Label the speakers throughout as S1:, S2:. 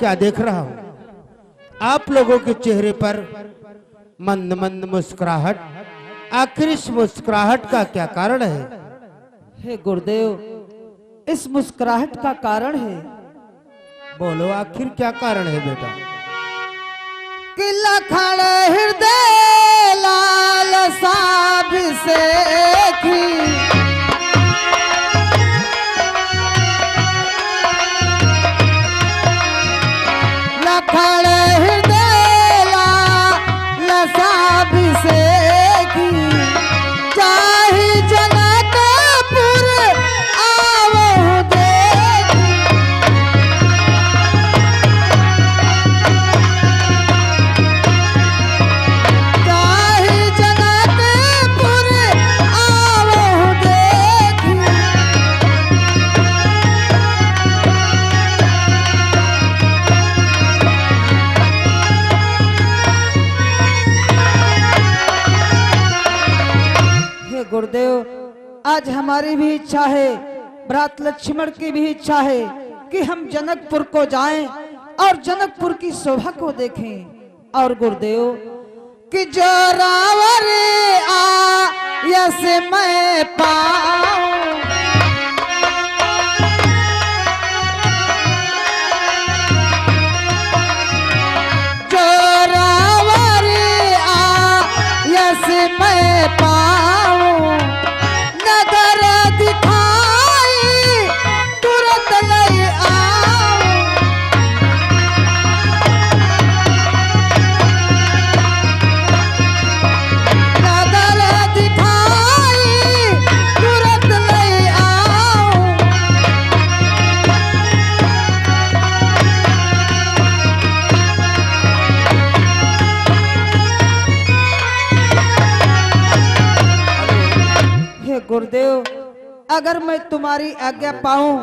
S1: क्या देख रहा हूँ? आप लोगों के चेहरे पर मंद मंद मुस्कुराहट। आखिर इस मुस्कुराहट का क्या कारण है?
S2: हे गुरुदेव, इस मुस्कुराहट का कारण है।
S1: बोलो, आखिर क्या कारण है बेटा?
S2: कि लखन हृदय लाल साब से लखन हृदय लाल साब से चाहे जनकपुर आवो देखी। चाहे जनकपुर आवो देखी। हे गुरुदेव, आज हमारी भी इच्छा है, भ्रात लक्ष्मण की भी इच्छा है कि हम जनकपुर को जाएं और जनकपुर की शोभा को देखें। और गुरुदेव कि जो रावर आयस मैं पाऊं, जो रावर आयस मैं पाऊं, नगर दिखाई तुरंत ले आऊं। नगर दिखाई तुरंत ले आऊं। हे गुरुदेव, अगर मैं तुम्हारी आज्ञा पाऊं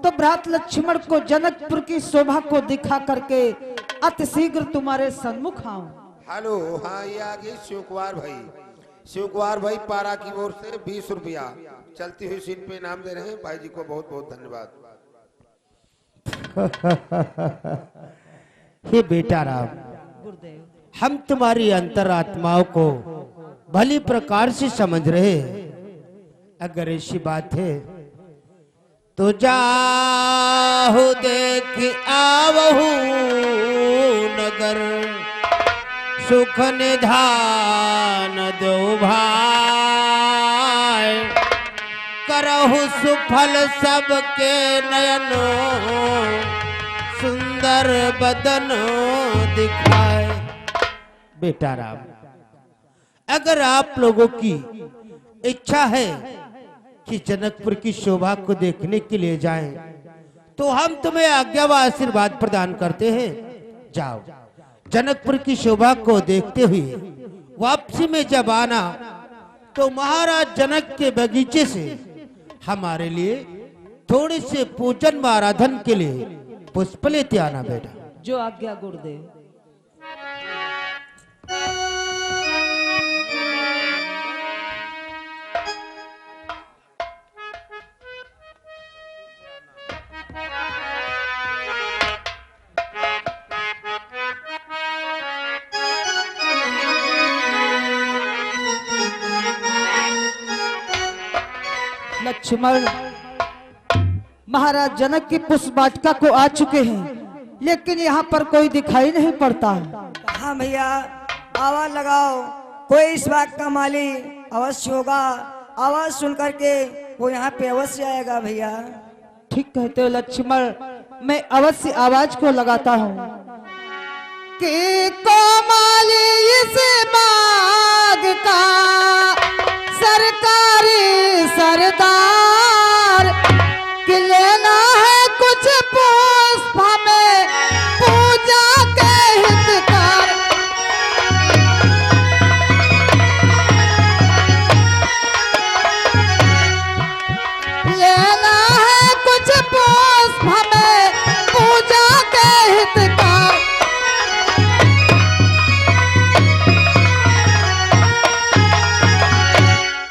S2: तो भ्रात लक्ष्मण को जनकपुर की शोभा को दिखा करके अतिशीघ्र तुम्हारे सन्मुख आऊं।
S3: हेलो, हाँ ये आगे शिवकुमार भाई। शिवकुमार भाई पारा की ओर से 20 रुपया चलती हुई सीट पे इनाम दे रहे हैं। भाई जी को बहुत बहुत धन्यवाद।
S1: हे बेटा राम,
S2: गुरुदेव,
S1: हम तुम्हारी अंतरात्माओं को भली प्रकार से समझ रहे हैं। अगर ऐसी बात है तो जाहु देख आवहु नगर, सुख निधान दो भाई, करहु सुफल सबके नयनों, सुंदर बदन दिखाए। बेटा राम, अगर आप लोगों की इच्छा है कि जनकपुर की शोभा को देखने के लिए जाएं, तो हम तुम्हें आज्ञा व आशीर्वाद प्रदान करते हैं। जाओ, जनकपुर की शोभा को देखते हुए वापसी में जब आना तो महाराज जनक के बगीचे से हमारे लिए थोड़े से पूजन व आराधन के लिए पुष्प लेते आना बेटा।
S2: जो आज्ञा गुरुदेव। लक्ष्मण, महाराज जनक की पुष्प वाटिका को आ चुके हैं, लेकिन यहाँ पर कोई दिखाई नहीं पड़ता।
S4: हाँ भैया, आवाज लगाओ, कोई इस बाग का माली अवश्य होगा। आवाज सुन करके वो यहाँ पे अवश्य आएगा भैया।
S2: ठीक कहते हो लक्ष्मण, मैं अवश्य आवाज को लगाता हूँ कि कोमाली इस बाग का सरकारी सरदार, कि लेना है कुछ पुष्प हमें पूजा के हितकार। लेना है कुछ पुष्प हमें पूजा के हितकार।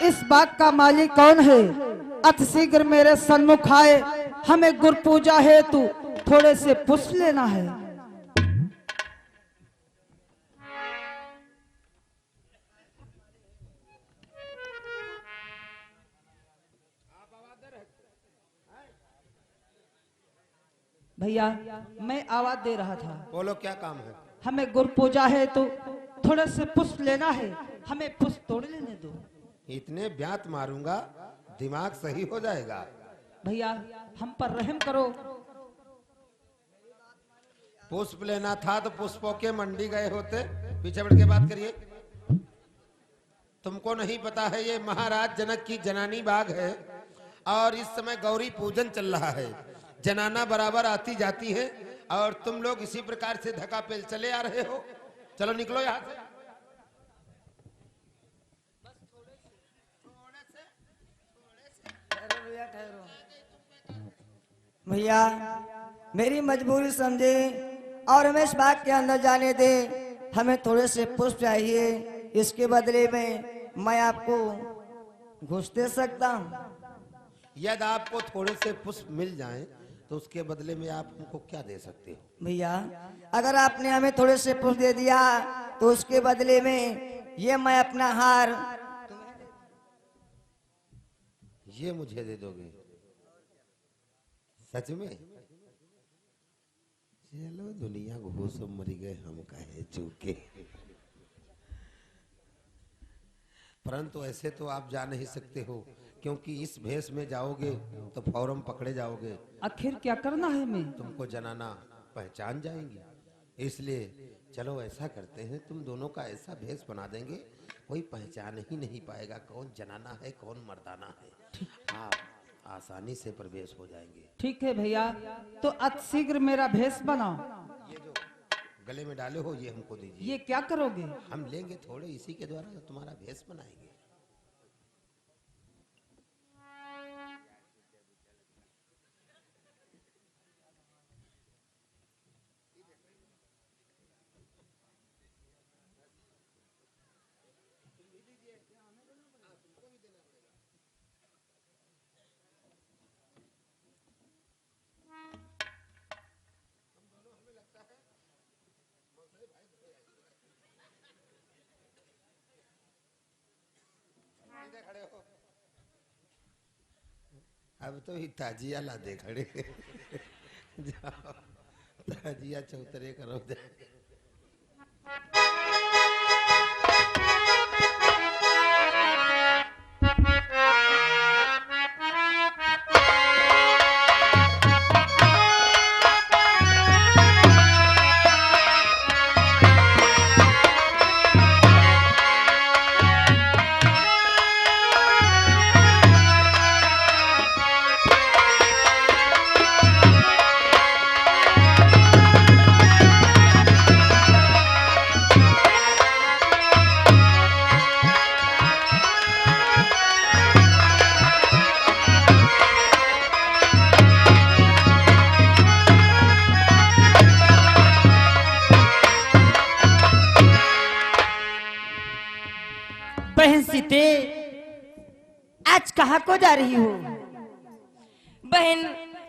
S2: इस बाग का मालिक कौन है? अतिशीघ्र मेरे सन्मुख आए, हमें गुरु पूजा हेतु थोड़े से पुष्प लेना है। भैया मैं आवाज दे रहा था,
S3: बोलो क्या काम है?
S2: हमें गुरु पूजा है तो थोड़े से पुष्प लेना है, हमें पुष्प तोड़ लेने दो।
S3: इतने ब्यात मारूंगा दिमाग सही हो जाएगा।
S2: भैया हम पर रहम करो।
S3: पुष्प लेना था तो पुष्पों के मंडी गए होते। पीछे बढ़ के बात करिए। तुमको नहीं पता है ये महाराज जनक की जनानी बाग है और इस समय गौरी पूजन चल रहा है। जनाना बराबर आती जाती है और तुम लोग इसी प्रकार से धक्का पेल चले आ रहे हो। चलो निकलो यहाँ से।
S4: भैया मेरी मजबूरी समझे और हमें इस बाग के अंदर जाने दे। हमें थोड़े से पुष्प चाहिए, इसके बदले में मैं आपको घुस दे सकता हूँ।
S3: यदि आपको थोड़े से पुष्प मिल जाएं तो उसके बदले में आप हमको क्या दे सकते हो?
S4: भैया अगर आपने हमें थोड़े से पुष्प दे दिया तो उसके बदले में ये मैं अपना हार
S3: ये मुझे दे दोगे? सच में? चलो दुनिया घूस मरी गए, हम कहे चूके। परंतु ऐसे तो आप जा नहीं सकते हो, क्योंकि इस भेष में जाओगे तो फौरन पकड़े जाओगे।
S2: आखिर क्या करना है हमें?
S3: तुमको जनाना पहचान जाएंगी। इसलिए चलो ऐसा करते हैं, तुम दोनों का ऐसा भेष बना देंगे कोई पहचान ही नहीं पाएगा कौन जनाना है कौन मर्दाना है। आप आसानी से प्रवेश हो जाएंगे।
S2: ठीक है भैया, तो अतिशीघ्र मेरा भेष बनाओ।
S3: ये जो गले में डाले हो ये हमको दीजिए।
S2: ये क्या करोगे?
S3: हम लेंगे थोड़े, इसी के द्वारा तुम्हारा भेष बनाएंगे। अब तो ही ताजिया ला दे खड़े। जाओ ताजिया चौतरे करो दे।
S2: बहन सीते, आज कहाँ को जा रही हो?
S5: बहन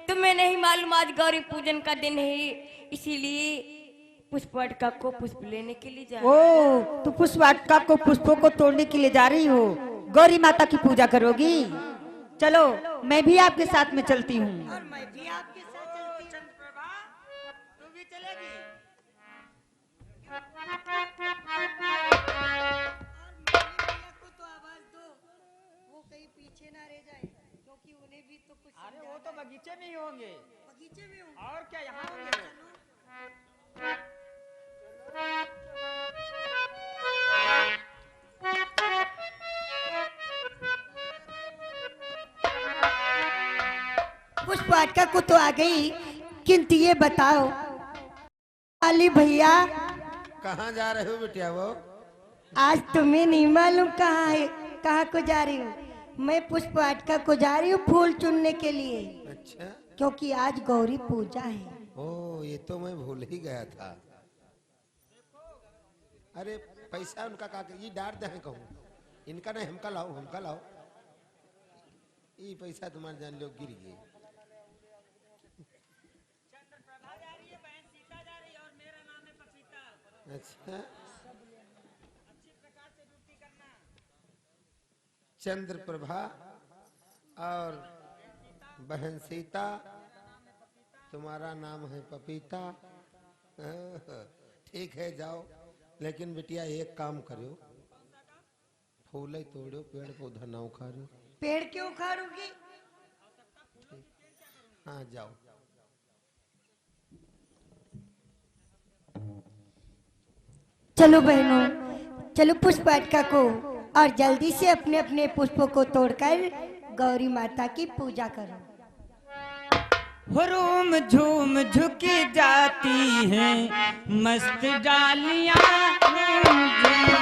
S5: तुम्हें नहीं मालूम आज गौरी पूजन का दिन है, इसीलिए पुष्प वाटिका को पुष्प लेने के लिए जा रही हूं।
S6: ओ, तो पुष्प वाटिका को पुष्पों को तोड़ने के लिए जा रही हो? गौरी माता की पूजा करोगी? चलो मैं भी आपके साथ में चलती हूँ।
S4: और मैं भी आपके साथ चलती हूँ। चंद्रप्रभा, तू भी चलेगी? और मेरी भैया को तो आवाज दो, वो कहीं पीछे ना रह जाए, क्योंकि उन्हें भी तो कुछ
S7: अरे वो तो बगीचे में ही होंगे।
S4: बगीचे में होंगे।
S7: और क्या यहाँ होंगे?
S6: पुष्प वाटिका को तो आ गई, किंतु ये बताओ अली भैया,
S3: कहाँ जा रहे हो बेटिया? वो
S6: आज तुम्हें नहीं मालूम कहाँ है, कहाँ को जा रही हूँ? मैं पुष्प वाटिका को जा रही हूँ फूल चुनने के लिए,
S3: अच्छा,
S6: क्योंकि आज गौरी पूजा है।
S3: ओ ये तो मैं भूल ही गया था। अरे पैसा उनका का ये डार दे कहूँ, इनका नहीं हमका लाओ, हमका लाओ। ये पैसा तुम्हारे जान लो गिर गए। अच्छा, चंद्र प्रभा और बहन सीता तुम्हारा नाम है पपीता। ठीक है जाओ, लेकिन बिटिया एक काम करो, फूल ही तोड़ो, पेड़ पौधा ना उखाड़ो।
S4: पेड़ क्यों उखाड़ूंगी?
S3: हाँ जाओ।
S8: चलो बहनों, चलो पुष्प वाटिका को और जल्दी से अपने अपने पुष्पों को तोड़कर गौरी माता की पूजा करो।
S6: हुरूम झूम झुकी जाती हैं मस्त डालियां, हुरूम झूम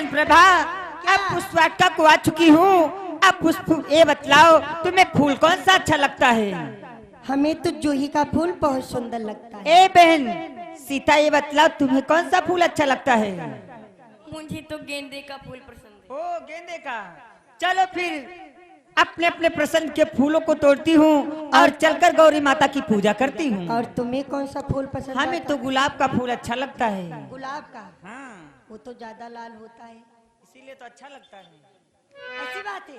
S6: प्रभा, अब पुष्प वाटिका को आ चुकी हूँ। अब पुष्प ये बतलाओ तुम्हें फूल कौन सा अच्छा लगता है?
S8: हमें तो जूही का फूल बहुत सुंदर लगता है।
S6: ए बहन सीता, ये बतलाओ तुम्हें कौन सा फूल अच्छा लगता है?
S5: मुझे तो गेंदे का फूल पसंद है।
S6: ओ गेंदे का। चलो फिर अपने अपने प्रसन्न के फूलों को तोड़ती हूँ और चलकर गौरी माता की पूजा करती हूँ।
S8: और तुम्हें कौन सा फूल पसंद?
S6: हमें तो गुलाब का फूल अच्छा लगता है।
S8: गुलाब का?
S6: हाँ,
S8: वो तो ज्यादा लाल होता है,
S6: इसीलिए तो अच्छा लगता है।
S8: ऐसी बात है।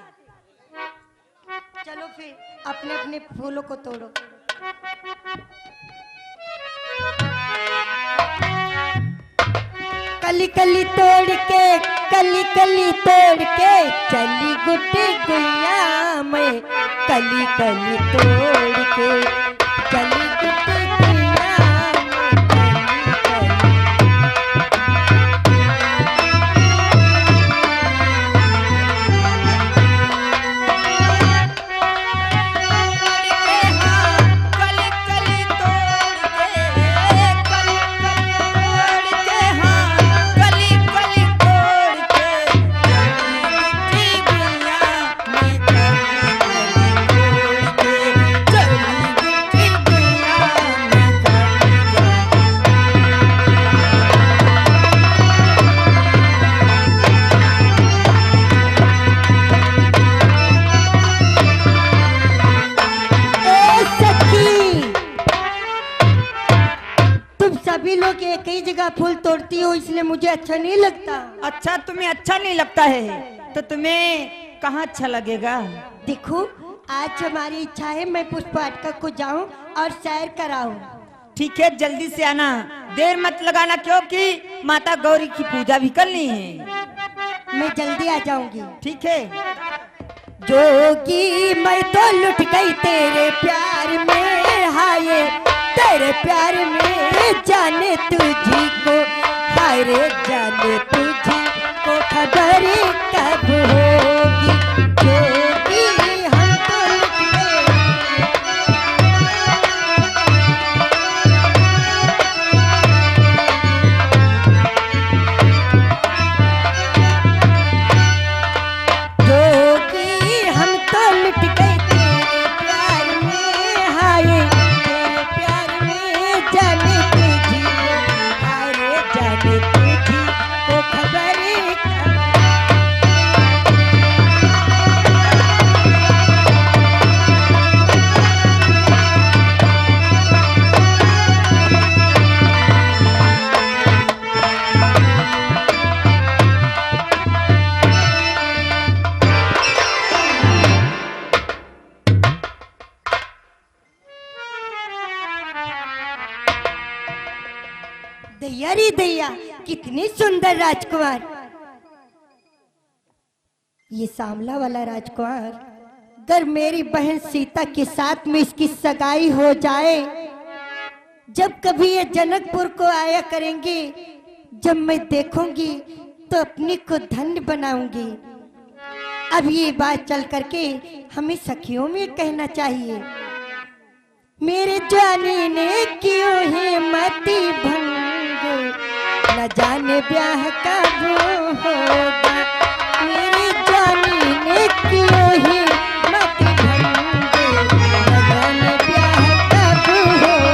S8: चलो फिर अपने अपने फूलों को तोड़ो। कली कली तोड़ के, कली कली तोड़ के चली गुड्डी गुइया में, कली कली तोड़ के चली गुड्डी गुइया में, कली कली। सभी लोग एक ही जगह फूल तोड़ती हो, इसलिए मुझे अच्छा नहीं लगता।
S6: अच्छा, तुम्हें अच्छा नहीं लगता है तो तुम्हें कहाँ अच्छा लगेगा?
S8: देखो, आज हमारी इच्छा है मैं पुष्प वाटिका को जाऊं और सैर कराऊं।
S6: ठीक है, जल्दी से आना, देर मत लगाना, क्योंकि माता गौरी की पूजा भी करनी है।
S8: मैं जल्दी आ जाऊंगी।
S6: ठीक है।
S8: जोगी मैं तो लुट गई तेरे प्यार में, हाय तेरे प्यार में, जाने तुझी को, हाय रे जाने तुझी को खबर कब होगी। दैया रे दैया, कितनी सुंदर राजकुमार। ये सांवला वाला राजकुमार, अगर मेरी बहन सीता के साथ में इसकी सगाई हो जाए, जब कभी ये जनकपुर को आया करेंगे, जब मैं देखूंगी तो अपने को धन्य बनाऊंगी। अब ये बात चल करके हमें सखियों में कहना चाहिए। मेरे जानी ने क्यों हिम्मती भंग, न जाने ब्याह कब होगा। मेरे जानी ने क्यों हिम्मती भंग, न जाने ब्याह कब होगा।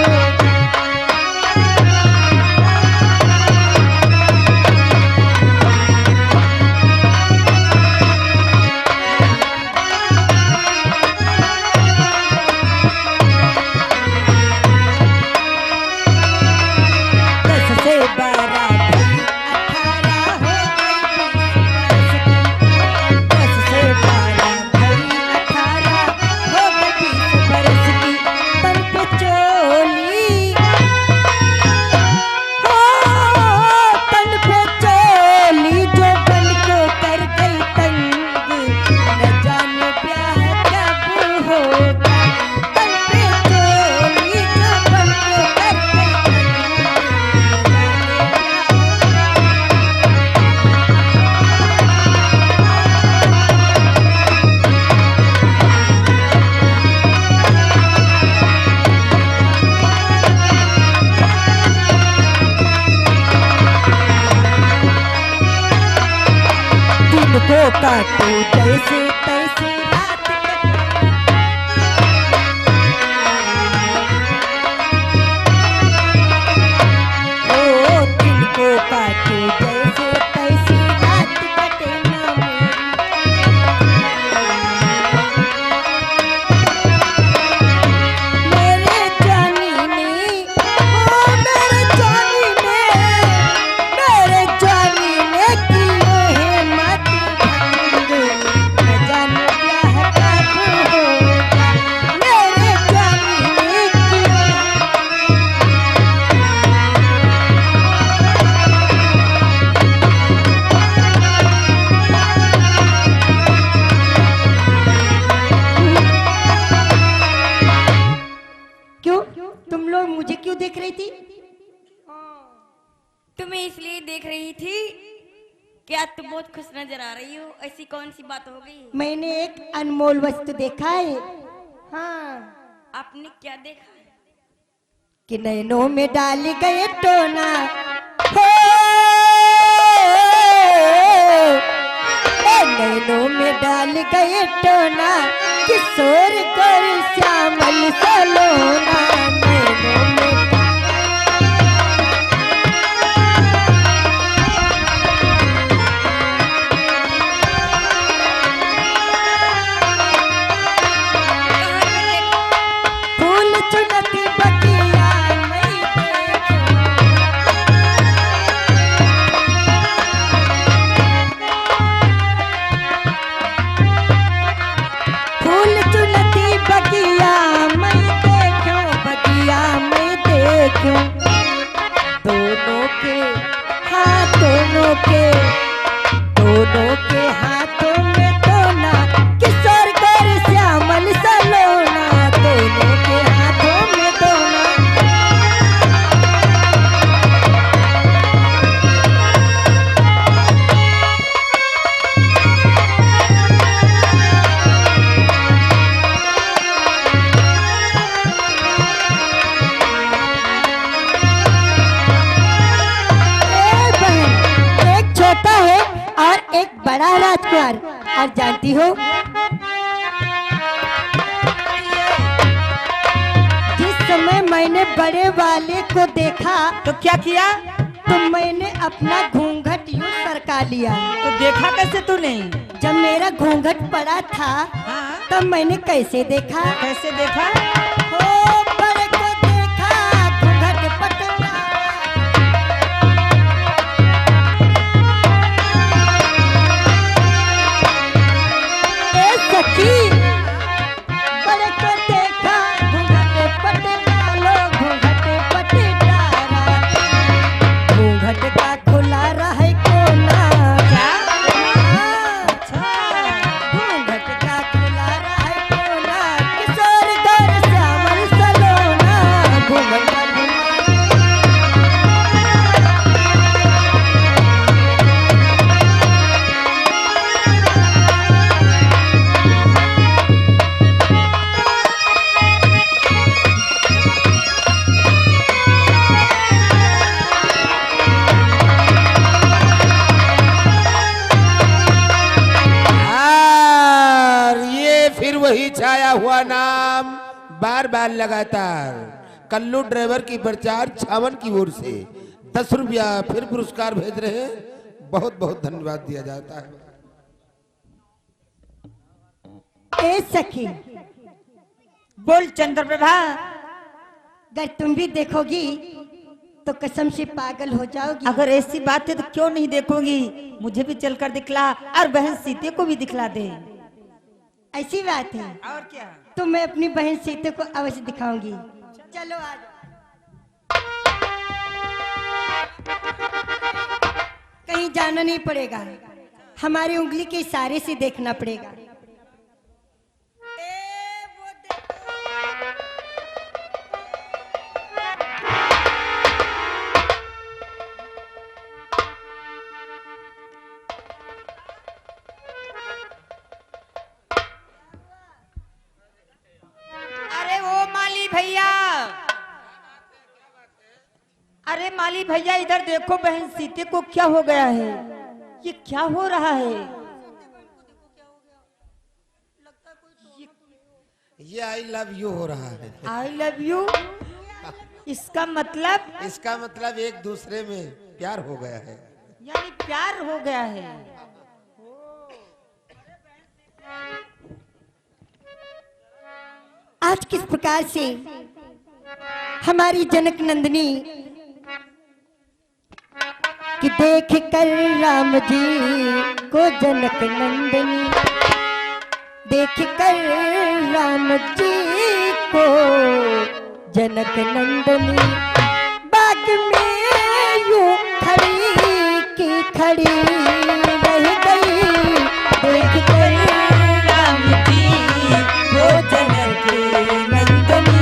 S8: काटो जैसे तैसे रात ओ दिन को काटो जैसे तैसे रात कटे ना मेरे जानी ने, ओ मेरे जानी ने, मेरे जानी ने कियो है मत देख रही थी?
S5: तुम्हें इसलिए देख रही थी क्या तुम बहुत खुश नजर आ रही हो? ऐसी कौन सी बात हो गई?
S8: मैंने एक अनमोल वस्तु देखा है। हाँ,
S5: आपने क्या देखा?
S8: कि नैनों में डाल गए टोना, हो नैनों में डाल गए टोना, किशोर कर श्यामल सलोना। नैनों में दोनों के हाथों में दोना, किशोर कर श्यामल सलोना। दोनों के हाथों में दोना। एक बड़ा राजकुमार, और जानती हो जिस समय मैंने बड़े वाले को देखा
S6: तो क्या किया?
S8: तो मैंने अपना घूंघट यूं सरका लिया।
S6: तो देखा कैसे तूने?
S8: जब मेरा घूंघट पड़ा था,
S6: हाँ?
S8: तब मैंने कैसे देखा?
S6: कैसे देखा?
S8: ओ बड़े को देखा घूंघट पटना। सखी बड़े को देखा घूंघट पटना, लो घूंघट पटना।
S3: नाम बार बार लगातार कल्लू ड्राइवर की प्रचार छावन की ओर से 10 रुपया फिर पुरस्कार भेज रहे हैं। बहुत बहुत धन्यवाद दिया जाता है।
S8: ए सखी,
S6: बोल चंद्रप्रभा।
S8: अगर तुम भी देखोगी तो कसम से पागल हो जाओगी।
S6: अगर ऐसी बात है तो क्यों नहीं देखूंगी, मुझे भी चलकर दिखला और बहन सीते को भी दिखला दे।
S8: ऐसी बात है
S6: और क्या।
S8: तो मैं अपनी बहन सीते को अवश्य दिखाऊंगी। चलो आज कहीं जाना नहीं पड़ेगा, हमारी उंगली के इशारे से देखना पड़ेगा।
S6: अरे वो माली भैया, अरे माली भैया इधर देखो, बहन सीते को क्या हो गया है? ये क्या हो रहा है?
S3: ये आई लव यू हो रहा है।
S6: आई लव यू, इसका मतलब?
S3: इसका मतलब एक दूसरे में प्यार हो गया है,
S6: यानी प्यार हो गया है।
S8: आज किस प्रकार से हमारी जनक नंदिनी कि देख कर राम जी को जनक नंदिनी, देख कर राम जी को जनक नंदिनी, बाग में यूं खड़ी की खड़ी रह गई। देख कर राम जी को जनक नंदिनी,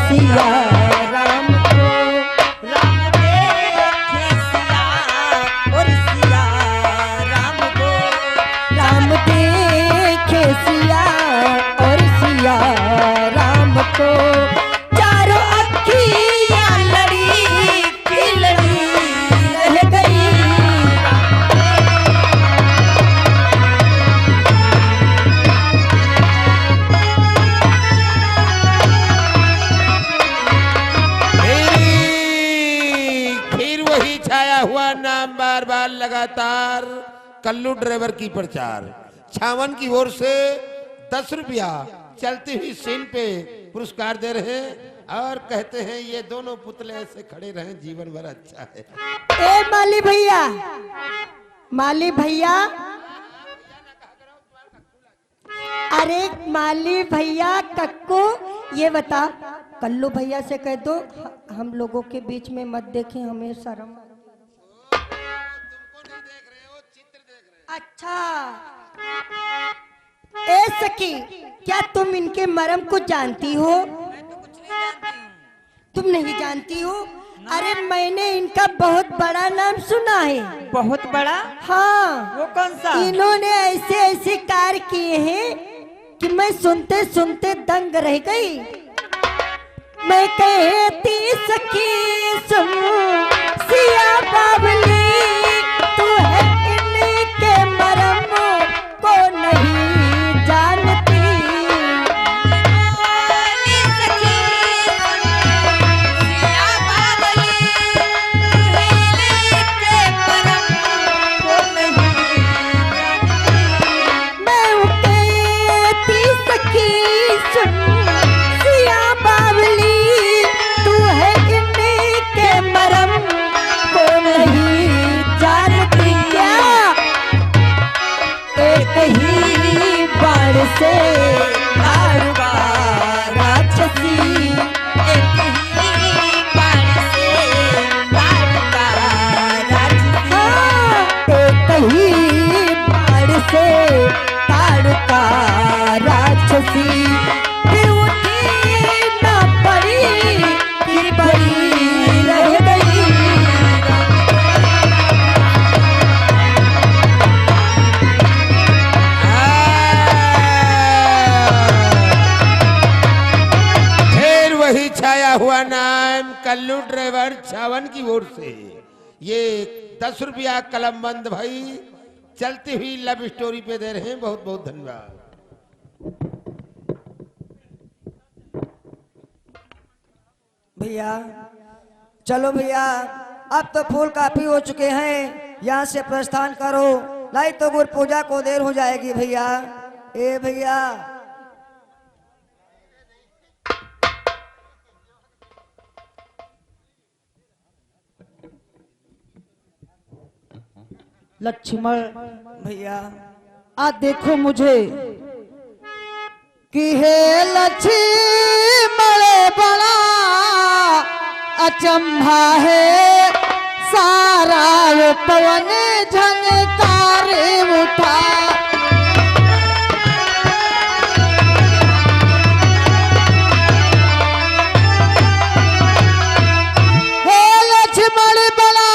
S8: सिया राम को, राम देखे सिया और सिया राम को, राम देखे सिया और सिया राम को, चारों अखियां लड़ी की लड़ी रह गई।
S3: हुआ नाम बार बार लगातार कल्लू ड्राइवर की प्रचार छावन की ओर से 10 रुपया चलती हुई सीन पे पुरस्कार दे रहे हैं और कहते हैं ये दोनों पुतले ऐसे खड़े रहें जीवन भर अच्छा है।
S8: ए माली भैया, माली भैया, अरे माली भैया कक्को, ये बता कल्लू भैया से कह दो हम लोगों के बीच में मत देखें, हमें शर्म। अच्छा ए सखी, क्या तुम इनके मर्म को जानती हो? तुम नहीं जानती हो? अरे मैंने इनका बहुत बड़ा नाम सुना है।
S6: बहुत बड़ा?
S8: हाँ।
S6: वो कौन सा?
S8: इन्होंने ऐसे ऐसे कार्य किए हैं कि मैं सुनते सुनते दंग रह गई। मैं कहती सखी सुन सिया बावली, तू है इनके मर्म को नहीं जानती। से आरुका राक्षसी, एक ही बाण से आरुका राक्षसी, एक ही बाण से
S3: हुआ नाम कल्लू ड्राइवर छावन की ओर से ये 10 रुपया कलम बंद भाई चलती हुई लव स्टोरी पे दे रहे हैं। बहुत बहुत धन्यवाद।
S4: भैया चलो भैया, अब तो फूल काफी हो चुके हैं, यहाँ से प्रस्थान करो, नहीं तो गुरु पूजा को देर हो जाएगी भैया। ए भैया
S2: लक्ष्मण
S4: भैया
S2: आज देखो मुझे कि हे लक्ष्मण बड़ा अचंभा है, सारा वो पवन झनकार उठा। हे लक्ष्मण बड़ा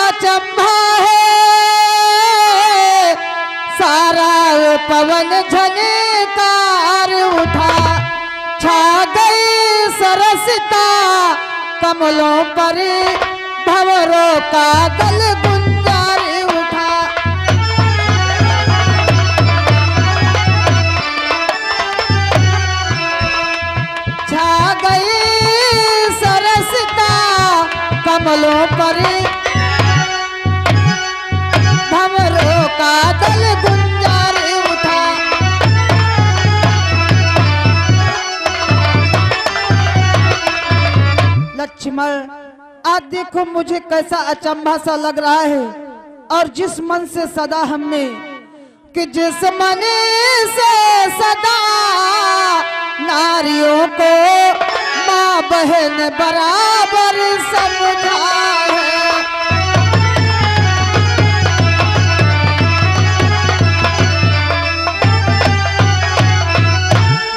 S2: अचंभा है, सारा वो पवन झनकार उठा। छा गई सरसता कमलों पर, भंवरों का दल गुंजार उठा। छा गई सरसता कमलों पर, भंवरों का दल गुंजार उठा। लक्ष्मण आज देखो मुझे कैसा अचंभा सा लग रहा है, और जिस मन से सदा हमने कि जिस मन से सदा नारियों को माँ बहन बराबर समझा है।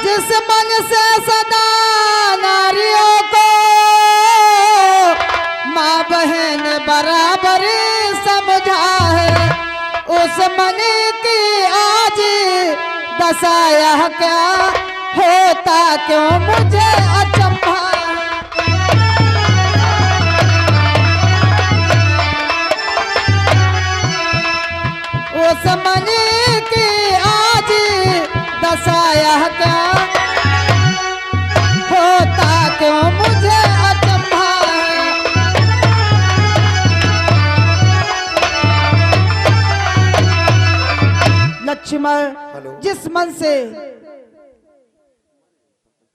S2: जिस मन से सदा नारियों को माँ बहन बराबर समझा है, उस मन की आज दशा यह क्या होता, क्यों मुझे अचंभा। उस मन की आज दशा यह क्या होता, क्यों मुझे अचंभा। लक्ष्मण जिस मन से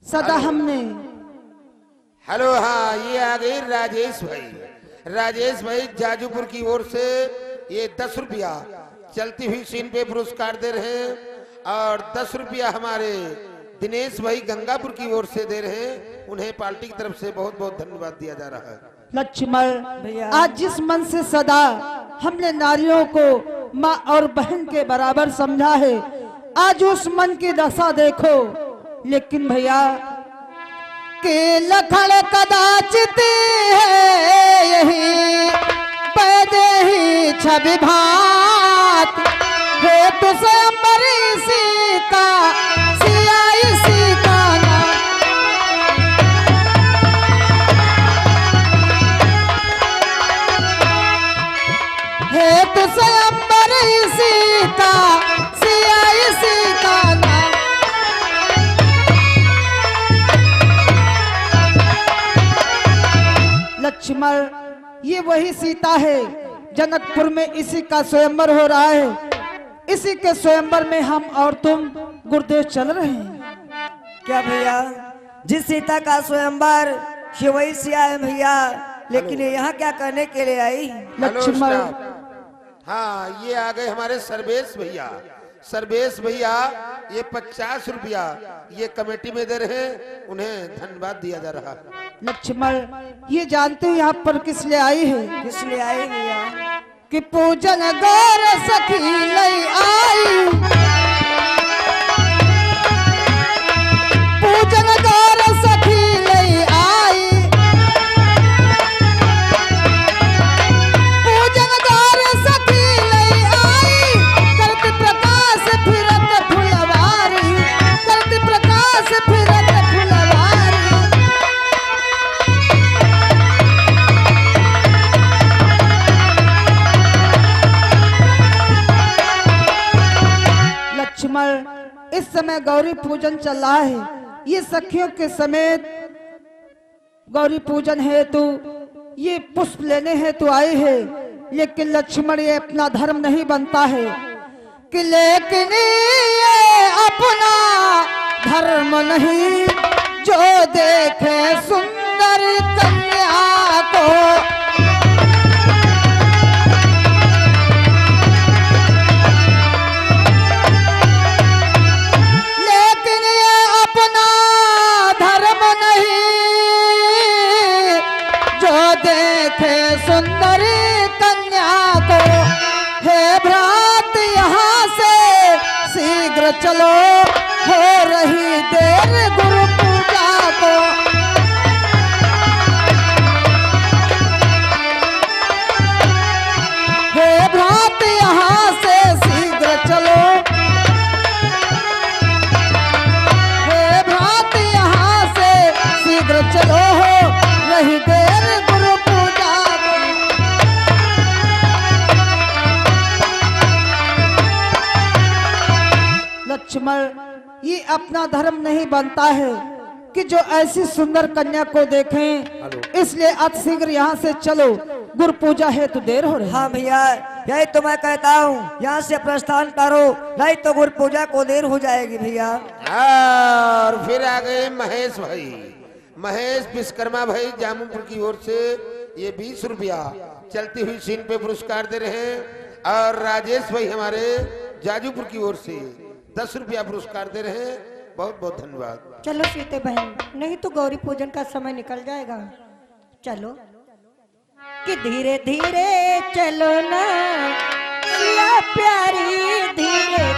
S2: सदा हमने।
S3: हेलो, हाँ ये आ गई राजेश भाई। राजेश भाई जाजूपुर की ओर से ये 10 रुपया चलती हुई सीन पे पुरस्कार दे रहे हैं, और 10 रुपया हमारे दिनेश भाई गंगापुर की ओर से दे रहे हैं। उन्हें पार्टी की तरफ से बहुत बहुत धन्यवाद दिया जा रहा है।
S2: लक्ष्मण आज जिस मन से सदा हमने नारियों को माँ और बहन के बराबर समझा है, आज उस मन की दशा देखो। लेकिन भैया के लखड़ कदाचित है यही पैदे ही छवि भात, है तो स्वयंवर इसी का सिया इसी का नाम। है तो स्वयंवर इसी का सिया इसी का नाम। लक्ष्मण ये वही सीता है, जनकपुर में इसी का स्वयंवर हो रहा है। इसी के स्वयंवर में हम और तुम गुरुदेव चल रहे हैं।
S4: क्या भैया, जिस सीता का स्वयंवर वही सिया है भैया, लेकिन ये यहाँ क्या करने के लिए आई?
S2: लक्ष्मण
S3: हाँ ये आ गए हमारे सर्वेश भैया। सर्वेश भैया ये 50 रुपया ये कमेटी में दे रहे हैं, उन्हें धन्यवाद दिया जा रहा है।
S2: लक्ष्मण ये जानते हो यहाँ पर किस लिए आई है?
S4: किस लिए आई भैया?
S2: कि पूजन गौर सखी लई आई, पूजन गौर सखी लई आई, पूजन गौर सखी लई आई। करत प्रकाश फिरत फुलवारी, करत प्रकाश फिरत फुलवारी। लक्ष्मण, इस समय गौरी पूजन चल रहा है। ये सखियों के समेत गौरी पूजन हेतु ये पुष्प लेने हेतु आए हैं, लेकिन लक्ष्मण ये अपना धर्म नहीं बनता है कि लेकिन ये अपना धर्म नहीं जो देखे सुंदर कन्या को। लेकिन ये अपना धर्म नहीं जो देखे सुंदर कन्या को। हे भ्रात यहाँ से शीघ्र चलो, हो रही देर गुरु पूजा को। हे भ्रात यहाँ से शीघ्र चलो, हे भ्रात यहाँ से शीघ्र चलो, हो रही देर गुरु पूजा को। लक्ष्मण, ये अपना धर्म नहीं बनता है कि जो ऐसी सुंदर कन्या को देखें, इसलिए अतिशीघ्र यहाँ से चलो, गुरु पूजा है तो देर हो रही है।
S4: हाँ भैया, यही तो मैं कहता हूँ, यहाँ से प्रस्थान करो, नहीं तो गुरु पूजा को देर हो जाएगी भैया।
S3: और फिर आ गए महेश भाई, महेश विश्वकर्मा भाई जामुनपुर की ओर से ये 20 रुपया चलती हुई सीन पे पुरस्कार दे रहे हैं। और राजेश भाई हमारे जाजूपुर की ओर से 10 रुपया पुरस्कार दे रहे हैं। बहुत बहुत धन्यवाद।
S8: चलो सीते बहन, नहीं तो गौरी पूजन का समय निकल जाएगा। चलो कि धीरे धीरे चलो ना या प्यारी, धीरे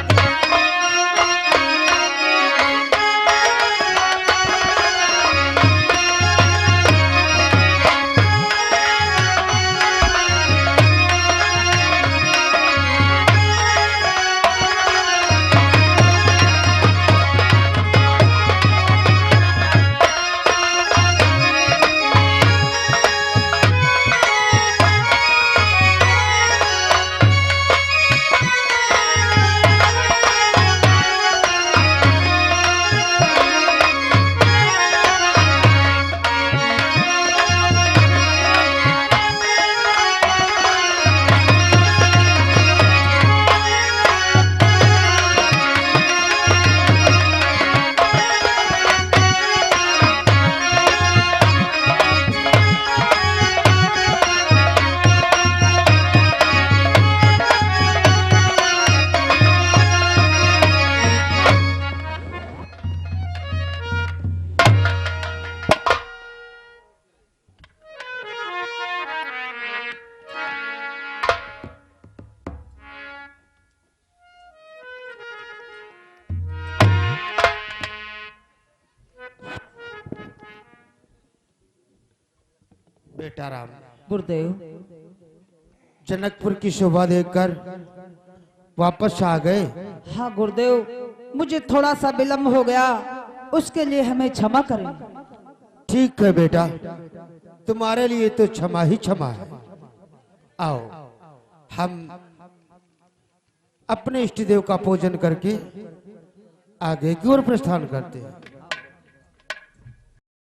S1: बेटा राम,
S2: गुरुदेव,
S1: जनकपुर की शोभा देखकर वापस आ गए।
S2: हाँ गुरुदेव, मुझे थोड़ा सा विलम्ब हो गया, उसके लिए हमें क्षमा करें।
S1: ठीक है बेटा, तुम्हारे लिए तो क्षमा ही क्षमा है। आओ हम अपने इष्ट देव का पूजन करके आगे की ओर प्रस्थान करते हैं।